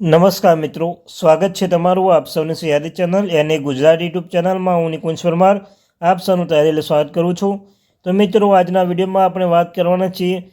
નમસ્કાર મિત્રો, સ્વાગત છે તમારું આપ સૌની સયાદી ચેનલ એને ગુજરાતી યુટ્યુબ ચેનલમાં. હું નિકુંજ પરમાર આપ સૌનું તહેરેલું સ્વાગત કરું છું. તો મિત્રો, આજના વિડીયોમાં આપણે વાત કરવાના છીએ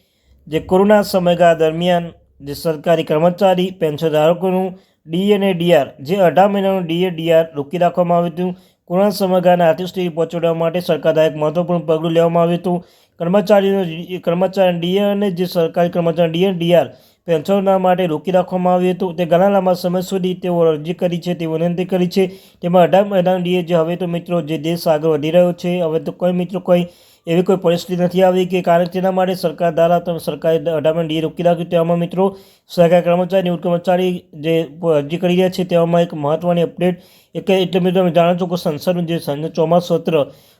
જે કોરોના સમયગાળા દરમિયાન જે સરકારી કર્મચારી પેન્શન ધારકોનું ડીએ અને ડીઆર જે 18 મહિનાનું ડીએ ડીઆર રોકી રાખવામાં આવ્યું હતું. કોરોના સમયગાળાના આર્થિક સ્થિતિ પહોંચાડવા માટે સરકાર દ્વારા એક મહત્વપૂર્ણ પગલું લેવામાં આવ્યું હતું. કર્મચારી ડીએ અને જે સરકારી કર્મચારી ડીએ ડીઆર પેન્શનના માટે રોકી રાખવામાં આવ્યું હતું. તે ઘણા લાંબા સમય સુધી તેઓ અરજી કરી છે, તેઓ વિનંતી કરી છે. તેમાં 18 મહિનાનું ડીએ જે હવે તો મિત્રો જે દેશ આગળ વધી રહ્યો છે, હવે તો કોઈ એવી કોઈ પરિસ્થિતિ નથી આવી કે કારણ તેના માટે સરકાર દ્વારા સરકારે 18 મહિનાનું ડીએ રોકી રાખ્યું. તેમાં મિત્રો સરકારી કર્મચારી નિવૃત્ત કર્મચારી જે અરજી કરી રહ્યા છે તેમાં એક મહત્ત્વની અપડેટ એટલે મિત્રો તમે જાણો છો કે સંસદનું જે ચોમાસું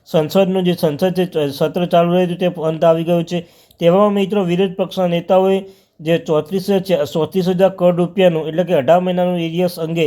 સંસદનું જે સત્ર ચાલુ રહ્યું હતું તે અંત આવી ગયું છે. તેવામાં મિત્રો વિરોધ પક્ષના નેતાઓએ જે 34,000 કરોડ રૂપિયાનું એટલે કે 18 મહિનાનું એરિયસ અંગે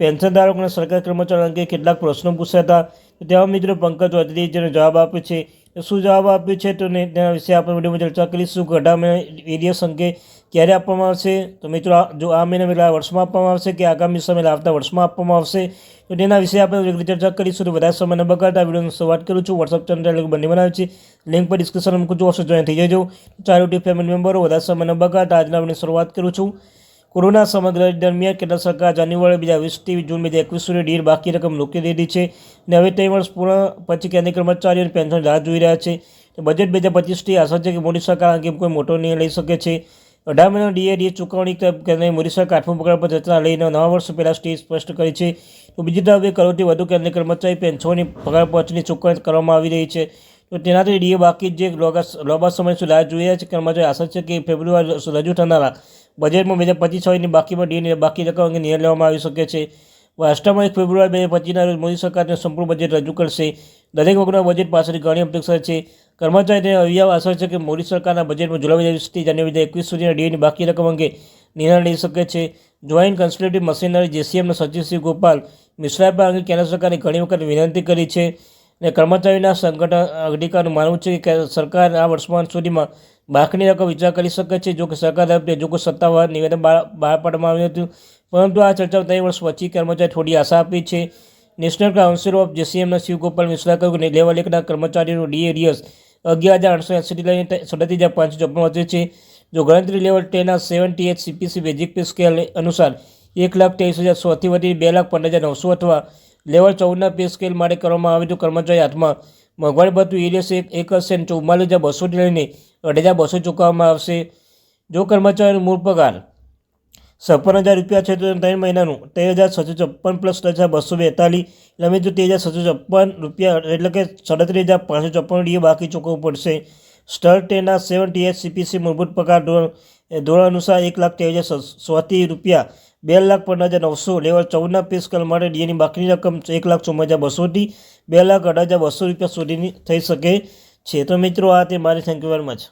પેન્શનધારકો અને સરકારી કર્મચારીઓ અંગે કેટલાક પ્રશ્નો પૂછ્યા હતા. તેમાં મિત્રો પંકજ ચૌધરીએ જેનો જવાબ આપ્યો છે. શું જવાબ આપ્યો છે તો તેના વિશે આપણે વિડીયોમાં ચર્ચા કરીશું કે 18 મહિના એરિયસ અંગે ક્યારે આપવામાં આવશે. તો મિત્રો જો આ મહિના વર્ષમાં આપવામાં આવશે કે આગામી સમય આવતા વર્ષમાં આપવામાં આવશે તો તેના વિશે આપણે ચર્ચા કરીશું. તો વધારે સમય ન બગાડતા વિડીયોની શરૂઆત કરું છું. વોટ્સઅપ ચેનલ બંને બનાવે છે, લિંક પર ડિસ્ક્રિપ્શનમાં મૂકું છું, જોઈન થઈ જજો. ચાલો યુટ્યુબ ફેમિલી મેમ્બરો, વધારે સમય ન બગાડતા આજના વિડીયોની શરૂઆત કરું છું. કોરોના સમગ્ર દરમિયાન કેન્દ્ર સરકાર જાન્યુઆરી 2020થી જૂન 2021 સુધી ડીએ બાકી રકમ રોકી દીધી છે અને હવે 3 વર્ષ પૂર્ણ પછી કેન્દ્રીય કર્મચારીઓની પેન્શન રાહ જોઈ રહ્યા છે. બજેટ 2025થી આશા છે કે મોદી સરકાર અંગે કોઈ મોટો નિર્ણય લઈ શકે છે. 18 મહિનાનો ડીએ ચૂકવણી કેન્દ્રીય મોદી સરકાર 8મું પગાર પર ચર્ચા લઈને નવા વર્ષ પહેલાં સ્ટેજ સ્પષ્ટ કરી છે. તો બીજી તરફ 2 કરોડથી વધુ કેન્દ્રીય કર્મચારી પેન્શનની પગાર પહોંચની ચૂકવણી કરવામાં આવી રહી છે. તો તેનાથી ડીએ બાકી જે લાંબા સમય સુધી રાહ જોઈ રહ્યા છે કર્મચારી આશા છે કે ફેબ્રુઆરી રજૂ થનારા બજેટમાં 2025-26ની બાકીમાં ડીએની બાકી રકમ અંગે નિર્ણય લેવામાં આવી શકે છે. રાષ્ટ્રમાં 1 ફેબ્રુઆરી 2025ના રોજ મોદી સરકારને સંપૂર્ણ બજેટ રજૂ કરશે. દરેક વર્ગના બજેટ પાછળની ઘણી અપેક્ષા છે. કર્મચારીને અવિયાવ આશા છે કે મોદી સરકારના બજેટમાં જુલાઈ 2020થી જાન્યુઆરી 2021 સુધીના ડીએની બાકી રકમ અંગે નિર્ણય લઈ શકે છે. જોઈન્ટ કન્સલ્ટેટિવ મશીનરી જેસીએમના સચિવ શ્રી ગોપાલ મિશ્રાએ પણ અંગે કેન્દ્ર સરકારને ઘણી વખત વિનંતી કરી છે અને કર્મચારીના સંગઠન અધિકારનું માનવું છે કે સરકાર આ વર્ષમાં સુધીમાં બાકીની રકમ વિચાર કરી શકે છે. જો કે સરકાર તરફથી હજુ કોઈ સત્તાવાર નિવેદન બહાર પાડવામાં આવ્યું હતું, પરંતુ આ ચર્ચા 3 વર્ષ પછી કર્મચારી થોડી આશા આપી છે. નેશનલ કાઉન્સિલ ઓફ જેસીએમના શિવ ગોપાલ મિશ્રાએ કહ્યું કે લેવલ 1ના કર્મચારીઓનું ડીએ રિયસ 11,880થી લઈને 37,554 વચ્ચે છે. જો ગણતરી લેવલ 10ના 78 સીપીસી બેઝિક પે સ્કેલ અનુસાર 1,23,100થી વધી 2,15,900 અથવા લેવલ 14ના પે સ્કેલ માટે કરવામાં આવે તો કર્મચારી હાથમાં મોંઘવારી ભથ્થું એરિયસ 1 હશે અને 44,200થી લઈને 8,200 ચૂકવવામાં આવશે. જો કર્મચારીનો મૂળ પગાર 56,000 રૂપિયા છે તો 3 મહિનાનું 13,654 પ્લસ 3,242 એટલે મિત્રો 13,654 રૂપિયા એટલે કે 37,554 ડીએ બાકી ચૂકવવું પડશે. સ્ટર 10ના 78 સીપીસી મૂળભૂત પગાર ધોરણ અનુસાર 1,23,100થી રૂપિયા 2,15,900 લેવલ 14ના પે સ્કેલ માટે ડીએની બાકીની રકમ 1,54,200થી 2,18,200 રૂપિયા સુધીની થઈ શકે છે. તો મિત્રો આ તે મારી થેન્ક યુ વેરી મચ.